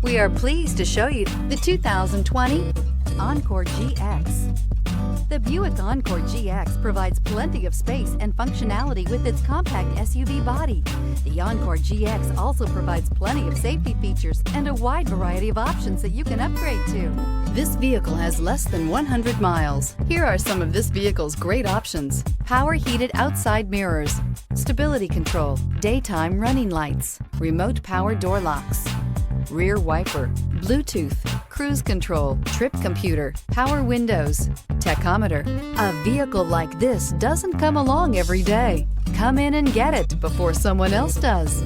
We are pleased to show you the 2020 Encore GX. The Buick Encore GX provides plenty of space and functionality with its compact SUV body. The Encore GX also provides plenty of safety features and a wide variety of options that you can upgrade to. This vehicle has less than 100 miles. Here are some of this vehicle's great options: power heated outside mirrors, stability control, daytime running lights, remote power door locks, rear wiper, Bluetooth, cruise control, trip computer, power windows, tachometer. A vehicle like this doesn't come along every day. Come in and get it before someone else does.